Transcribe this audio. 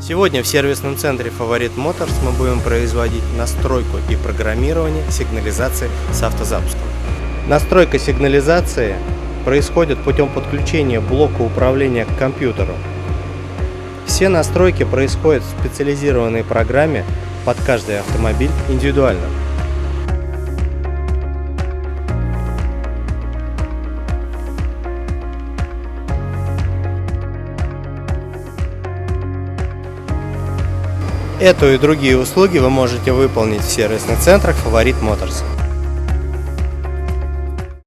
Сегодня в сервисном центре Favorite Motors мы будем производить настройку и программирование сигнализации с автозапуском. Настройка сигнализации происходит путем подключения блока управления к компьютеру. Все настройки происходят в специализированной программе под каждый автомобиль индивидуально. Эту и другие услуги вы можете выполнить в сервисных центрах Favorite Motors.